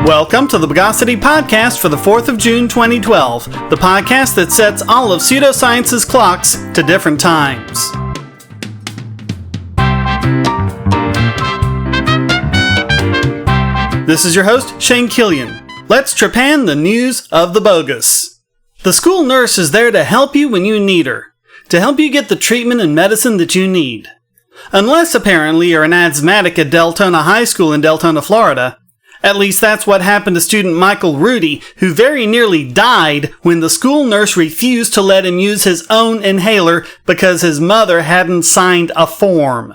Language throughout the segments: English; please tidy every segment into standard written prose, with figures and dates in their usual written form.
Welcome to the Bogosity podcast for the 4th of June 2012, the podcast that sets all of pseudoscience's clocks to different times. This is your host, Shane Killian. Let's trepan the news of the bogus. The school nurse is there to help you when you need her, to help you get the treatment and medicine that you need. Unless, apparently, you're an asthmatic at Deltona High School in Deltona, Florida. At least that's what happened to student Michael Rudy, who very nearly died when the school nurse refused to let him use his own inhaler because his mother hadn't signed a form.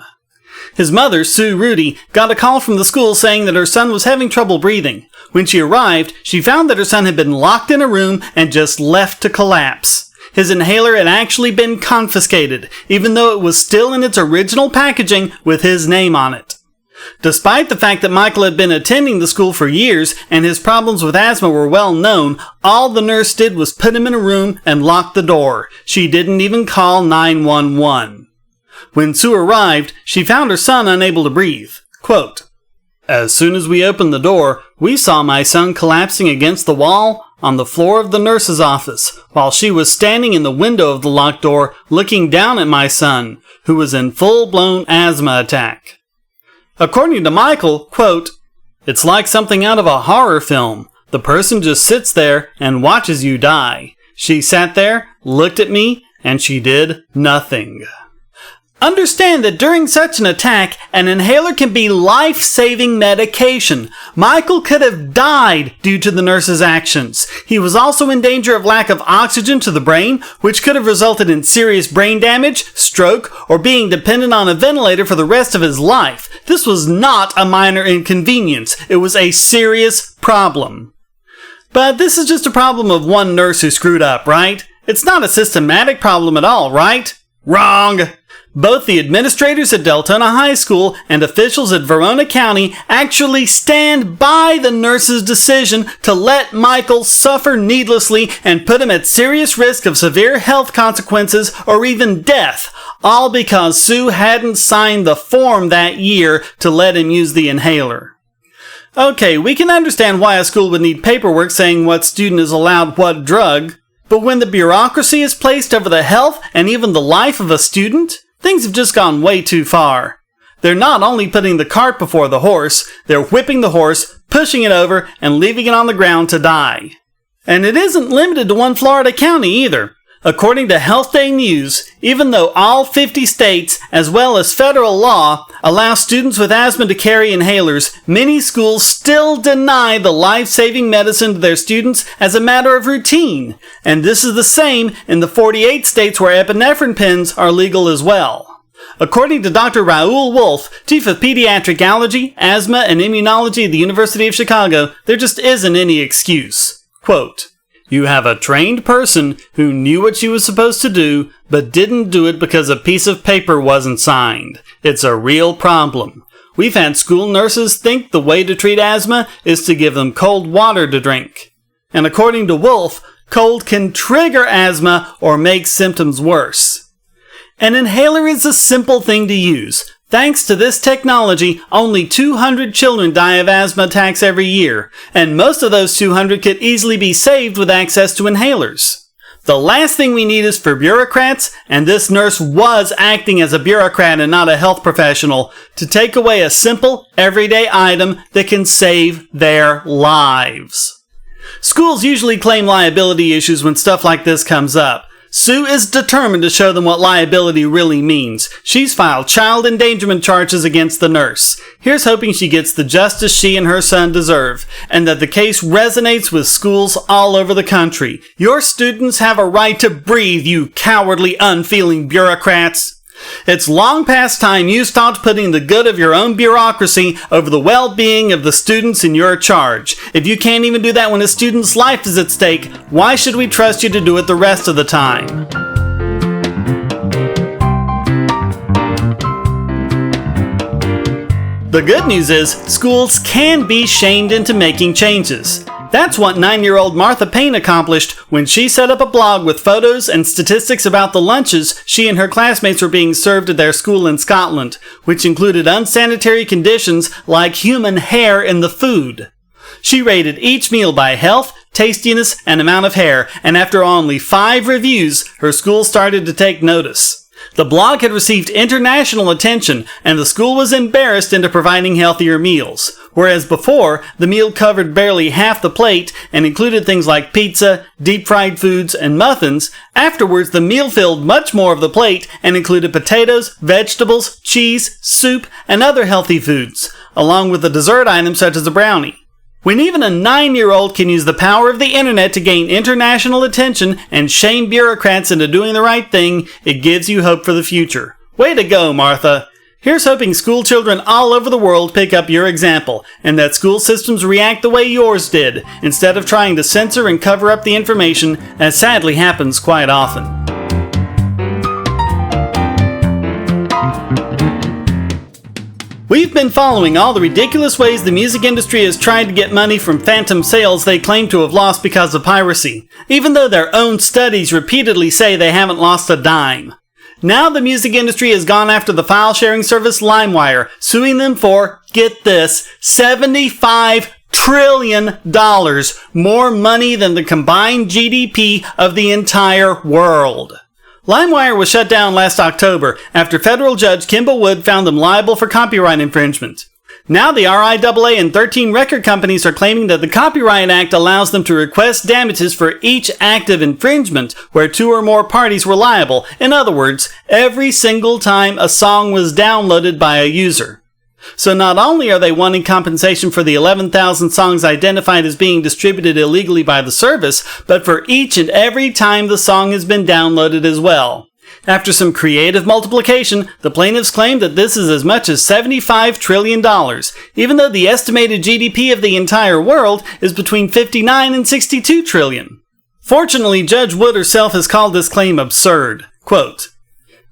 His mother, Sue Rudy, got a call from the school saying that her son was having trouble breathing. When she arrived, she found that her son had been locked in a room and just left to collapse. His inhaler had actually been confiscated, even though it was still in its original packaging with his name on it. Despite the fact that Michael had been attending the school for years and his problems with asthma were well known, all the nurse did was put him in a room and lock the door. She didn't even call 911. When Sue arrived, she found her son unable to breathe. Quote, "As soon as we opened the door, we saw my son collapsing against the wall on the floor of the nurse's office, while she was standing in the window of the locked door looking down at my son, who was in full-blown asthma attack." According to Michael, quote, "It's like something out of a horror film. The person just sits there and watches you die. She sat there, looked at me, and she did nothing." Understand that during such an attack, an inhaler can be life-saving medication. Michael could have died due to the nurse's actions. He was also in danger of lack of oxygen to the brain, which could have resulted in serious brain damage, stroke, or being dependent on a ventilator for the rest of his life. This was not a minor inconvenience. It was a serious problem. But this is just a problem of one nurse who screwed up, right? It's not a systematic problem at all, right? Wrong! Both the administrators at Deltona High School and officials at Verona County actually stand by the nurse's decision to let Michael suffer needlessly and put him at serious risk of severe health consequences or even death, all because Sue hadn't signed the form that year to let him use the inhaler. Okay, we can understand why a school would need paperwork saying what student is allowed what drug, but when the bureaucracy is placed over the health and even the life of a student, things have just gone way too far. They're not only putting the cart before the horse, they're whipping the horse, pushing it over, and leaving it on the ground to die. And it isn't limited to one Florida county either. According to Health Day News, even though all 50 states, as well as federal law, allow students with asthma to carry inhalers, many schools still deny the life-saving medicine to their students as a matter of routine. And this is the same in the 48 states where epinephrine pens are legal as well. According to Dr. Raoul Wolf, Chief of Pediatric Allergy, Asthma, and Immunology at the University of Chicago, there just isn't any excuse. Quote, "You have a trained person who knew what she was supposed to do, but didn't do it because a piece of paper wasn't signed. It's a real problem. We've had school nurses think the way to treat asthma is to give them cold water to drink. And according to Wolf, cold can trigger asthma or make symptoms worse. An inhaler is a simple thing to use. Thanks to this technology, only 200 children die of asthma attacks every year, and most of those 200 could easily be saved with access to inhalers. The last thing we need is for bureaucrats, and this nurse was acting as a bureaucrat and not a health professional, to take away a simple, everyday item that can save their lives. Schools usually claim liability issues when stuff like this comes up. Sue is determined to show them what liability really means. She's filed child endangerment charges against the nurse. Here's hoping she gets the justice she and her son deserve, and that the case resonates with schools all over the country. Your students have a right to breathe, you cowardly, unfeeling bureaucrats. It's long past time you stopped putting the good of your own bureaucracy over the well-being of the students in your charge. If you can't even do that when a student's life is at stake, why should we trust you to do it the rest of the time? The good news is, schools can be shamed into making changes. That's what 9-year-old Martha Payne accomplished when she set up a blog with photos and statistics about the lunches she and her classmates were being served at their school in Scotland, which included unsanitary conditions like human hair in the food. She rated each meal by health, tastiness, and amount of hair, and after only 5 reviews, her school started to take notice. The blog had received international attention, and the school was embarrassed into providing healthier meals. Whereas before, the meal covered barely half the plate and included things like pizza, deep-fried foods, and muffins, afterwards the meal filled much more of the plate and included potatoes, vegetables, cheese, soup, and other healthy foods, along with a dessert item such as a brownie. When even a 9-year-old can use the power of the internet to gain international attention and shame bureaucrats into doing the right thing, it gives you hope for the future. Way to go, Martha! Here's hoping school children all over the world pick up your example, and that school systems react the way yours did, instead of trying to censor and cover up the information, as sadly happens quite often. We've been following all the ridiculous ways the music industry has tried to get money from phantom sales they claim to have lost because of piracy, even though their own studies repeatedly say they haven't lost a dime. Now the music industry has gone after the file-sharing service LimeWire, suing them for, get this, $75 trillion, more money than the combined GDP of the entire world. LimeWire was shut down last October after federal judge Kimball Wood found them liable for copyright infringement. Now the RIAA and 13 record companies are claiming that the Copyright Act allows them to request damages for each act of infringement where 2 or more parties were liable. In other words, every single time a song was downloaded by a user. So not only are they wanting compensation for the 11,000 songs identified as being distributed illegally by the service, but for each and every time the song has been downloaded as well. After some creative multiplication, the plaintiffs claim that this is as much as $75 trillion, even though the estimated GDP of the entire world is between 59 and 62 trillion. Fortunately, Judge Wood herself has called this claim absurd. Quote,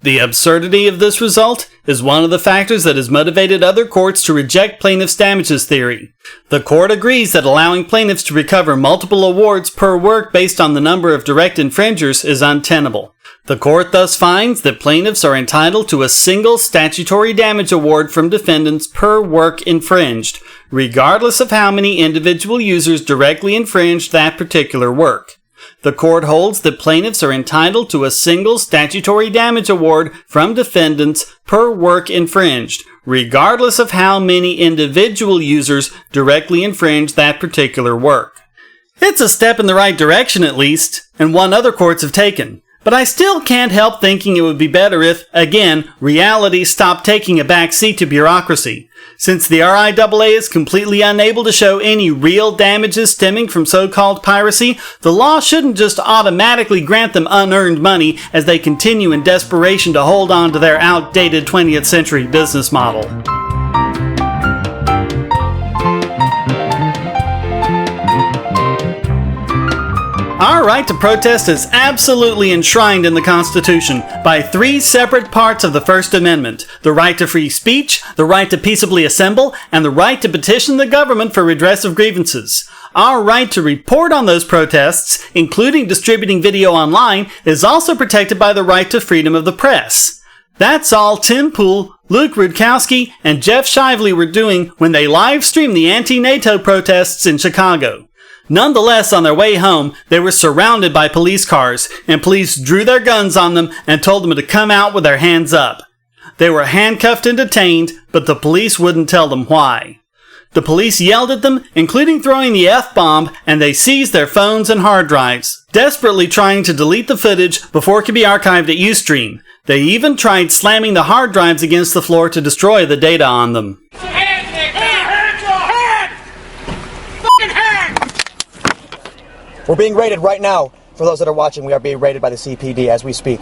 "The absurdity of this result is one of the factors that has motivated other courts to reject plaintiffs' damages theory. The court agrees that allowing plaintiffs to recover multiple awards per work based on the number of direct infringers is untenable. The court thus finds that plaintiffs are entitled to a single statutory damage award from defendants per work infringed, regardless of how many individual users directly infringed that particular work. The court holds that plaintiffs are entitled to a single statutory damage award from defendants per work infringed, regardless of how many individual users directly infringed that particular work." It's a step in the right direction at least, and one other courts have taken. But I still can't help thinking it would be better if, again, reality stopped taking a back seat to bureaucracy. Since the RIAA is completely unable to show any real damages stemming from so-called piracy, the law shouldn't just automatically grant them unearned money as they continue in desperation to hold on to their outdated 20th century business model. Our right to protest is absolutely enshrined in the Constitution by 3 separate parts of the First Amendment: the right to free speech, the right to peaceably assemble, and the right to petition the government for redress of grievances. Our right to report on those protests, including distributing video online, is also protected by the right to freedom of the press. That's all Tim Pool, Luke Rudkowski, and Jeff Shively were doing when they live-streamed the anti-NATO protests in Chicago. Nonetheless, on their way home, they were surrounded by police cars, and police drew their guns on them and told them to come out with their hands up. They were handcuffed and detained, but the police wouldn't tell them why. The police yelled at them, including throwing the F-bomb, and they seized their phones and hard drives, desperately trying to delete the footage before it could be archived at Ustream. They even tried slamming the hard drives against the floor to destroy the data on them. We're being raided right now. For those that are watching, we are being raided by the CPD as we speak.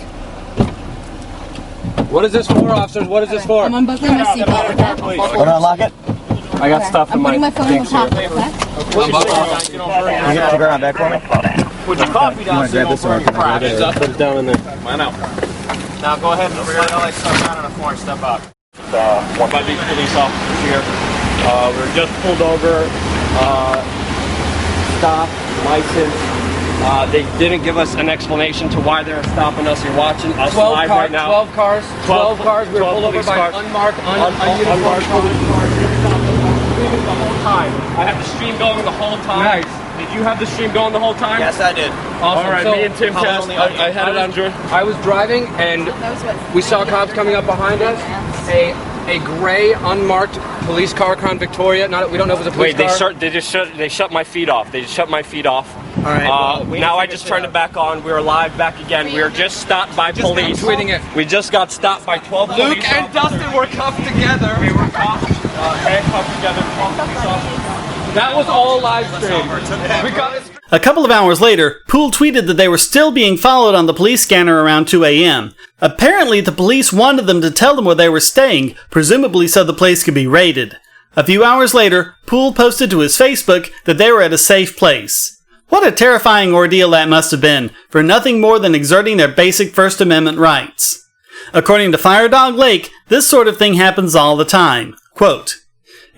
What is this for, officers? What is this for? I'm unbuckling my seatbelt. We're gonna unlock it. I got stuff in my I'm putting my phone in the pocket, Can you get the ground back for me? Put your coffee down so you don't burn your crotch. Put it down in there. Mine out. Now go ahead and slide all that stuff down on the floor and step up. By these police officers here. We were just pulled over. Stop, license. They didn't give us an explanation to why they're stopping us. You're watching us live right now. 12 cars. We were pulled over by unmarked, ununiformed cars. streaming the whole time. I had the stream going the whole time. Nice. Did you have the stream going the whole time? Yes, I did. Awesome. All right, So, me and Tim test. I had it on Drew. I was driving and we saw cops coming up behind us. A gray, unmarked police car, Crown Victoria. We don't know if it was a police car. They shut my feed off. They just shut my feed off. All right. Now I just turned it back on. We are live back again. We were just stopped by police. tweeting it. We just got stopped by 12 police Luke and officers. Dustin were cuffed together. We were handcuffed together. 12 police officers. That was all live stream. We got it. A couple of hours later, Poole tweeted that they were still being followed on the police scanner around 2 a.m. Apparently, the police wanted them to tell them where they were staying, presumably so the place could be raided. A few hours later, Poole posted to his Facebook that they were at a safe place. What a terrifying ordeal that must have been, for nothing more than exerting their basic First Amendment rights. According to Firedog Lake, this sort of thing happens all the time. Quote,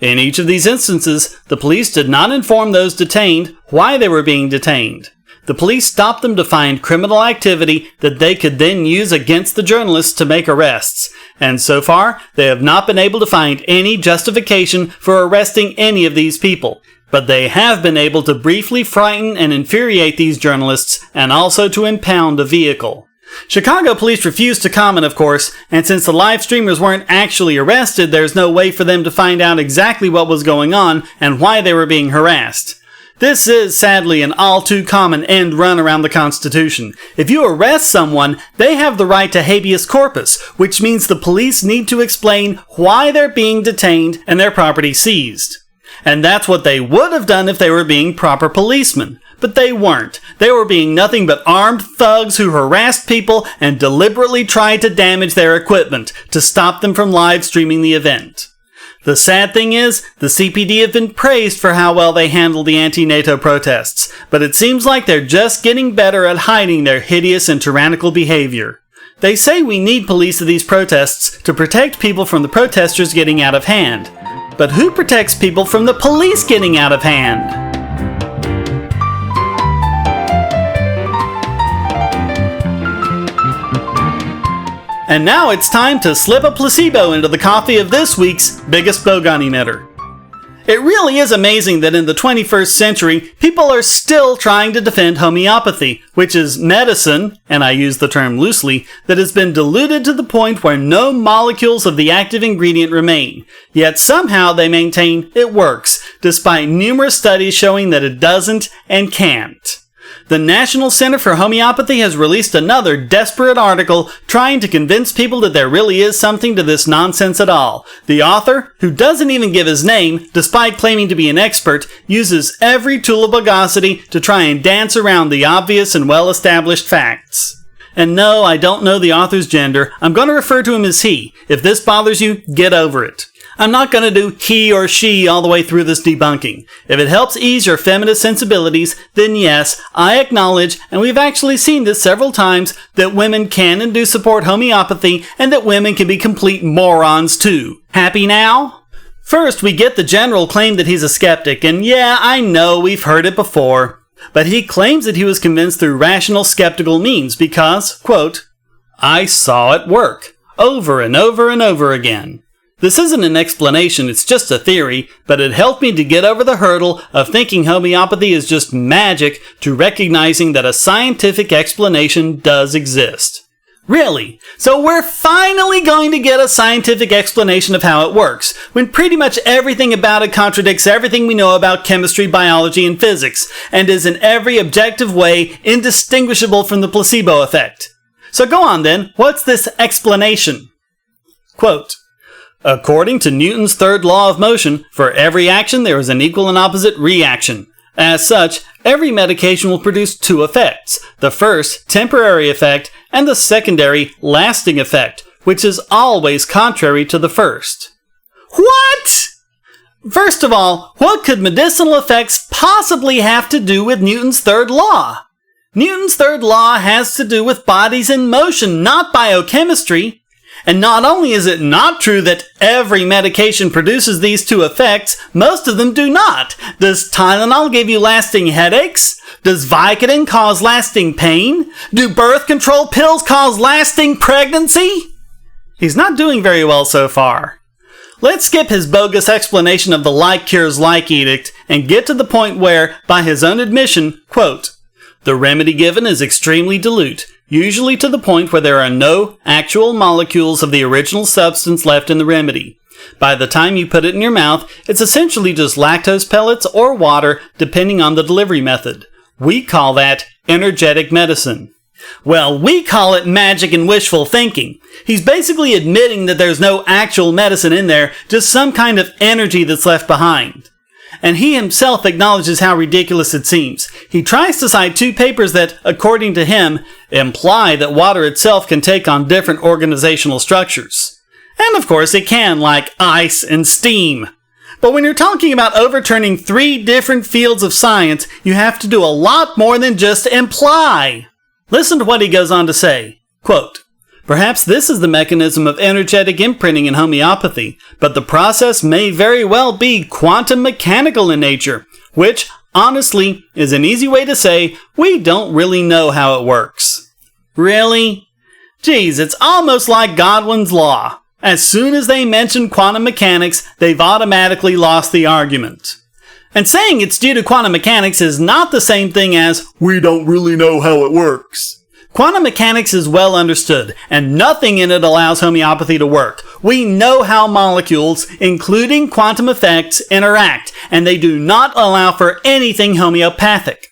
"In each of these instances, the police did not inform those detained why they were being detained. The police stopped them to find criminal activity that they could then use against the journalists to make arrests, and so far, they have not been able to find any justification for arresting any of these people. But they have been able to briefly frighten and infuriate these journalists, and also to impound a vehicle." Chicago police refused to comment, of course, and since the live streamers weren't actually arrested, there's no way for them to find out exactly what was going on and why they were being harassed. This is, sadly, an all-too-common end run around the Constitution. If you arrest someone, they have the right to habeas corpus, which means the police need to explain why they're being detained and their property seized. And that's what they would have done if they were being proper policemen. But they weren't. They were being nothing but armed thugs who harassed people and deliberately tried to damage their equipment to stop them from live streaming the event. The sad thing is, the CPD have been praised for how well they handled the anti-NATO protests, but it seems like they're just getting better at hiding their hideous and tyrannical behavior. They say we need police at these protests to protect people from the protesters getting out of hand. But who protects people from the police getting out of hand? And now it's time to slip a placebo into the coffee of this week's biggest Bogon emitter. It really is amazing that in the 21st century, people are still trying to defend homeopathy, which is medicine, and I use the term loosely, that has been diluted to the point where no molecules of the active ingredient remain. Yet somehow they maintain it works, despite numerous studies showing that it doesn't and can't. The National Center for Homeopathy has released another desperate article trying to convince people that there really is something to this nonsense at all. The author, who doesn't even give his name, despite claiming to be an expert, uses every tool of Bogosity to try and dance around the obvious and well-established facts. And no, I don't know the author's gender. I'm going to refer to him as he. If this bothers you, get over it. I'm not going to do he or she all the way through this debunking. If it helps ease your feminist sensibilities, then yes, I acknowledge, and we've actually seen this several times, that women can and do support homeopathy, and that women can be complete morons too. Happy now? First, we get the general claim that he's a skeptic, and yeah, I know we've heard it before. But he claims that he was convinced through rational skeptical means because, quote, "I saw it work, over and over and over again." This isn't an explanation, it's just a theory, but it helped me to get over the hurdle of thinking homeopathy is just magic to recognizing that a scientific explanation does exist. Really? So we're finally going to get a scientific explanation of how it works, when pretty much everything about it contradicts everything we know about chemistry, biology, and physics, and is in every objective way indistinguishable from the placebo effect. So go on then, what's this explanation? Quote, "According to Newton's third law of motion, for every action there is an equal and opposite reaction. As such, every medication will produce two effects, the first, temporary effect, and the secondary, lasting effect, which is always contrary to the first." What? First of all, what could medicinal effects possibly have to do with Newton's third law? Newton's third law has to do with bodies in motion, not biochemistry. And not only is it not true that every medication produces these two effects, most of them do not. Does Tylenol give you lasting headaches? Does Vicodin cause lasting pain? Do birth control pills cause lasting pregnancy? He's not doing very well so far. Let's skip his bogus explanation of the like cures like edict and get to the point where, by his own admission, quote, the remedy given is extremely dilute, usually to the point where there are no actual molecules of the original substance left in the remedy. By the time you put it in your mouth, it's essentially just lactose pellets or water, depending on the delivery method. We call that energetic medicine. Well, we call it magic and wishful thinking. He's basically admitting that there's no actual medicine in there, just some kind of energy that's left behind. And he himself acknowledges how ridiculous it seems. He tries to cite 2 papers that, according to him, imply that water itself can take on different organizational structures. And of course it can, like ice and steam. But when you're talking about overturning 3 different fields of science, you have to do a lot more than just imply. Listen to what he goes on to say. Quote, perhaps this is the mechanism of energetic imprinting in homeopathy, but the process may very well be quantum mechanical in nature, which, honestly, is an easy way to say we don't really know how it works. Really? Geez, it's almost like Godwin's law. As soon as they mention quantum mechanics, they've automatically lost the argument. And saying it's due to quantum mechanics is not the same thing as, we don't really know how it works. Quantum mechanics is well understood, and nothing in it allows homeopathy to work. We know how molecules, including quantum effects, interact, and they do not allow for anything homeopathic.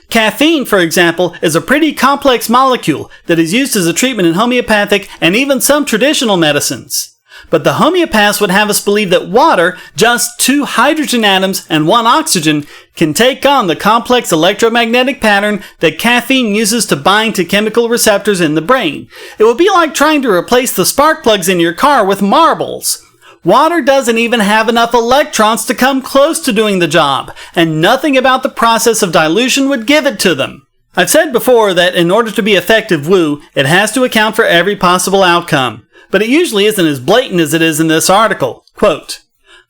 Caffeine, for example, is a pretty complex molecule that is used as a treatment in homeopathic and even some traditional medicines. But the homeopaths would have us believe that water, just 2 hydrogen atoms and 1 oxygen, can take on the complex electromagnetic pattern that caffeine uses to bind to chemical receptors in the brain. It would be like trying to replace the spark plugs in your car with marbles. Water doesn't even have enough electrons to come close to doing the job, and nothing about the process of dilution would give it to them. I've said before that in order to be effective woo, it has to account for every possible outcome. But it usually isn't as blatant as it is in this article. Quote,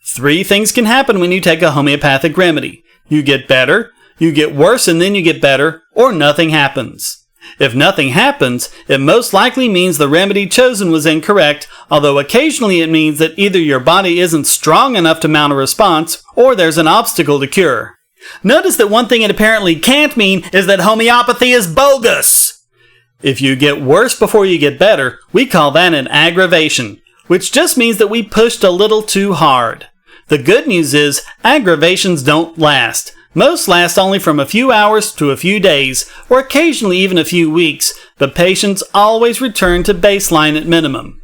3 things can happen when you take a homeopathic remedy. You get better, you get worse and then you get better, or nothing happens. If nothing happens, it most likely means the remedy chosen was incorrect, although occasionally it means that either your body isn't strong enough to mount a response, or there's an obstacle to cure. Notice that one thing it apparently can't mean is that homeopathy is bogus! If you get worse before you get better, we call that an aggravation, which just means that we pushed a little too hard. The good news is, aggravations don't last. Most last only from a few hours to a few days, or occasionally even a few weeks, but patients always return to baseline at minimum.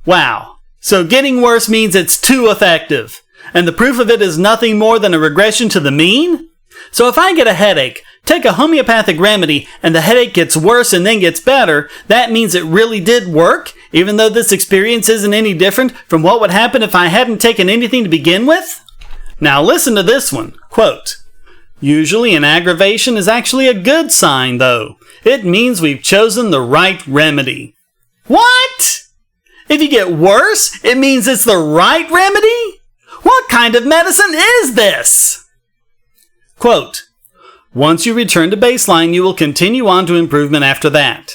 Wow. So getting worse means it's too effective. And the proof of it is nothing more than a regression to the mean? So if I get a headache, take a homeopathic remedy, and the headache gets worse and then gets better, that means it really did work, even though this experience isn't any different from what would happen if I hadn't taken anything to begin with? Now listen to this one. Quote, usually an aggravation is actually a good sign, though. It means we've chosen the right remedy. What? If you get worse, it means it's the right remedy? What kind of medicine is this? Quote, once you return to baseline, you will continue on to improvement after that.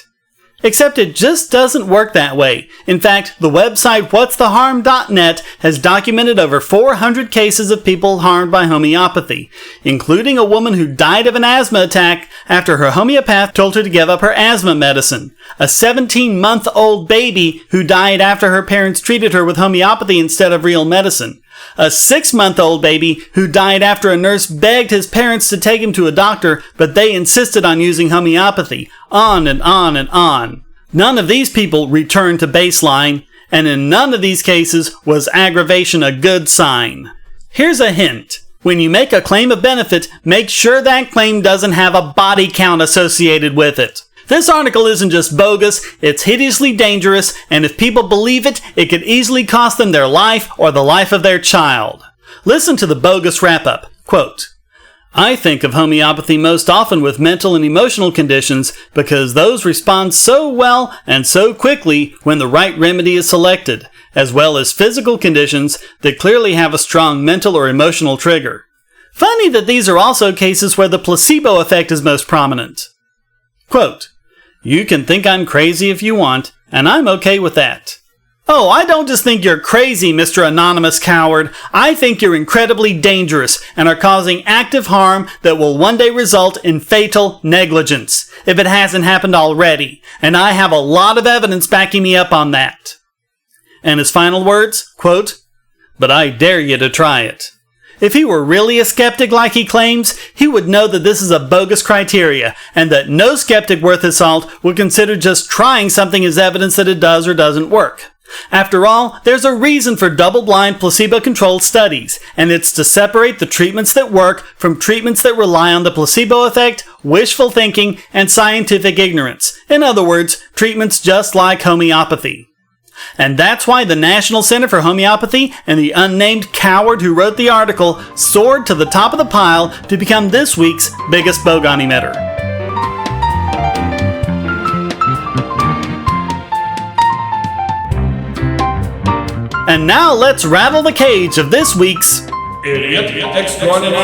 Except it just doesn't work that way. In fact, the website whatstheharm.net has documented over 400 cases of people harmed by homeopathy, including a woman who died of an asthma attack after her homeopath told her to give up her asthma medicine, a 17-month-old baby who died after her parents treated her with homeopathy instead of real medicine, a 6-month-old baby who died after a nurse begged his parents to take him to a doctor, but they insisted on using homeopathy, on and on and on. None of these people returned to baseline, and in none of these cases was aggravation a good sign. Here's a hint. When you make a claim of benefit, make sure that claim doesn't have a body count associated with it. This article isn't just bogus, it's hideously dangerous, and if people believe it, it could easily cost them their life or the life of their child. Listen to the bogus wrap-up. Quote, I think of homeopathy most often with mental and emotional conditions because those respond so well and so quickly when the right remedy is selected, as well as physical conditions that clearly have a strong mental or emotional trigger. Funny that these are also cases where the placebo effect is most prominent. Quote, you can think I'm crazy if you want, and I'm okay with that. Oh, I don't just think you're crazy, Mr. Anonymous Coward. I think you're incredibly dangerous and are causing active harm that will one day result in fatal negligence, if it hasn't happened already, and I have a lot of evidence backing me up on that. And his final words, quote, "But I dare you to try it." If he were really a skeptic like he claims, he would know that this is a bogus criteria, and that no skeptic worth his salt would consider just trying something as evidence that it does or doesn't work. After all, there's a reason for double-blind, placebo-controlled studies, and it's to separate the treatments that work from treatments that rely on the placebo effect, wishful thinking, and scientific ignorance. In other words, treatments just like homeopathy. And that's why the National Center for Homeopathy and the unnamed coward who wrote the article soared to the top of the pile to become this week's biggest Bogon emitter. And now let's rattle the cage of this week's Idiot Extraordinaire.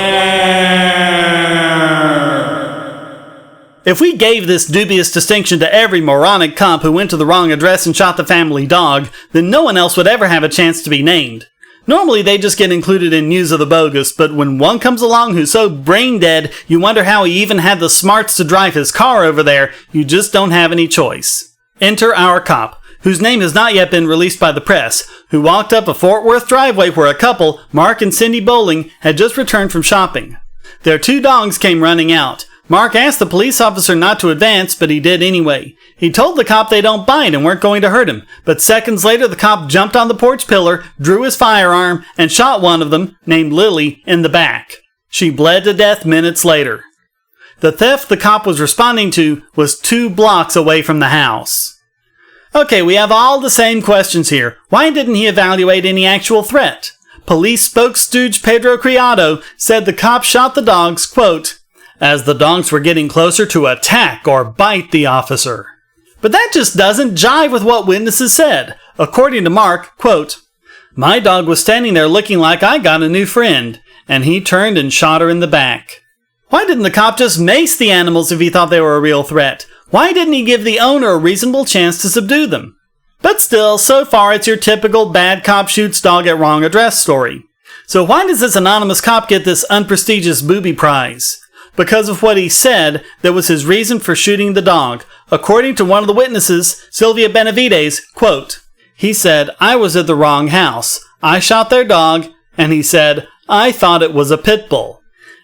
If we gave this dubious distinction to every moronic cop who went to the wrong address and shot the family dog, then no one else would ever have a chance to be named. Normally they just get included in news of the bogus, but when one comes along who's so brain dead you wonder how he even had the smarts to drive his car over there, you just don't have any choice. Enter our cop, whose name has not yet been released by the press, who walked up a Fort Worth driveway where a couple, Mark and Cindy Bowling, had just returned from shopping. Their 2 dogs came running out. Mark asked the police officer not to advance, but he did anyway. He told the cop they don't bite and weren't going to hurt him, but seconds later the cop jumped on the porch pillar, drew his firearm, and shot one of them, named Lily, in the back. She bled to death minutes later. The theft the cop was responding to was 2 blocks away from the house. Okay, we have all the same questions here. Why didn't he evaluate any actual threat? Police spokesstooge Pedro Criado said the cop shot the dogs, quote, as the dogs were getting closer to attack or bite the officer. But that just doesn't jive with what witnesses said. According to Mark, quote, my dog was standing there looking like I got a new friend, and he turned and shot her in the back. Why didn't the cop just mace the animals if he thought they were a real threat? Why didn't he give the owner a reasonable chance to subdue them? But still, so far it's your typical bad cop shoots dog at wrong address story. So why does this anonymous cop get this unprestigious booby prize? Because of what he said that was his reason for shooting the dog. According to one of the witnesses, Sylvia Benavides, quote, he said, I was at the wrong house. I shot their dog, and he said, I thought it was a pit bull.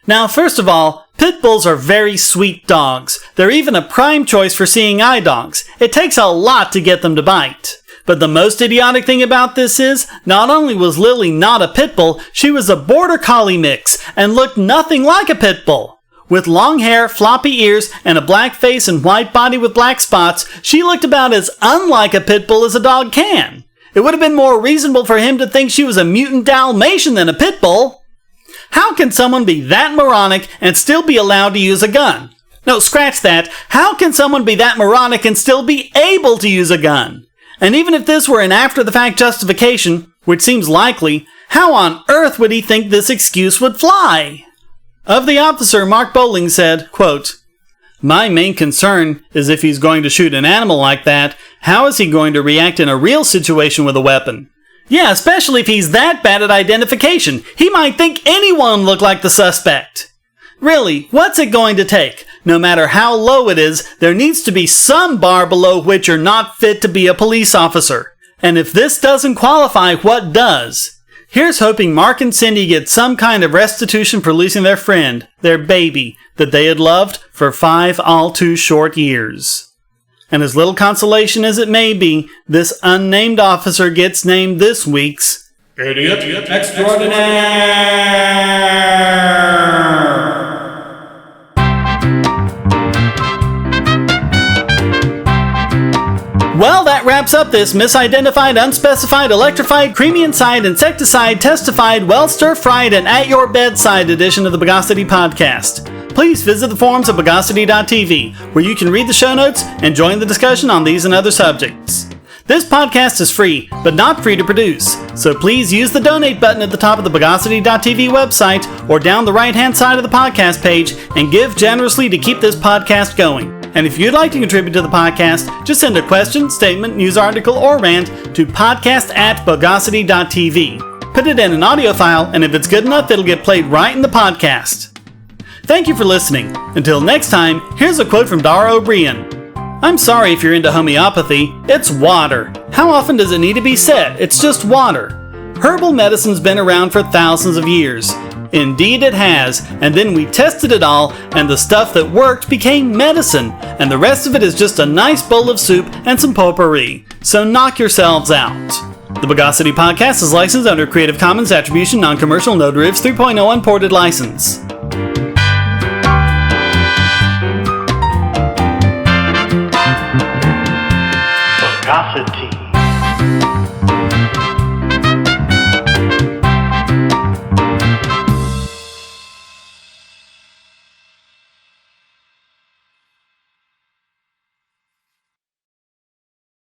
Now, first of all, pit bulls are very sweet dogs. They're even a prime choice for seeing eye dogs. It takes a lot to get them to bite. But the most idiotic thing about this is, not only was Lily not a pit bull, she was a border collie mix and looked nothing like a pit bull. With long hair, floppy ears, and a black face and white body with black spots, she looked about as unlike a pit bull as a dog can. It would have been more reasonable for him to think she was a mutant Dalmatian than a pit bull. How can someone be that moronic and still be allowed to use a gun? No, scratch that. How can someone be that moronic and still be able to use a gun? And even if this were an after-the-fact justification, which seems likely, how on earth would he think this excuse would fly? Of the officer, Mark Bowling said, quote, my main concern is if he's going to shoot an animal like that, how is he going to react in a real situation with a weapon? Yeah, especially if he's that bad at identification. He might think anyone looked like the suspect. Really, what's it going to take? No matter how low it is, there needs to be some bar below which you're not fit to be a police officer. And if this doesn't qualify, what does? Here's hoping Mark and Cindy get some kind of restitution for losing their friend, their baby, that they had loved for 5 all too short years. And as little consolation as it may be, this unnamed officer gets named this week's Idiot Extraordinaire! Well, that wraps up this misidentified, unspecified, electrified, creamy inside, insecticide, testified, well stir-fried, and at your bedside edition of the Bogosity podcast. Please visit the forums at Bogosity.tv, where you can read the show notes and join the discussion on these and other subjects. This podcast is free, but not free to produce, so please use the donate button at the top of the Bogosity.tv website or down the right-hand side of the podcast page and give generously to keep this podcast going. And if you'd like to contribute to the podcast, just send a question, statement, news article, or rant to podcast@bogosity.tv. Put it in an audio file, and if it's good enough, it'll get played right in the podcast. Thank you for listening. Until next time, here's a quote from Dara Ó Briain. I'm sorry if you're into homeopathy. It's water. How often does it need to be said? It's just water. Herbal medicine's been around for thousands of years. Indeed it has, and then we tested it all, and the stuff that worked became medicine, and the rest of it is just a nice bowl of soup and some potpourri. So knock yourselves out. The Bogosity podcast is licensed under Creative Commons Attribution Non-Commercial No Derivatives 3.0 Unported License. Bogosity.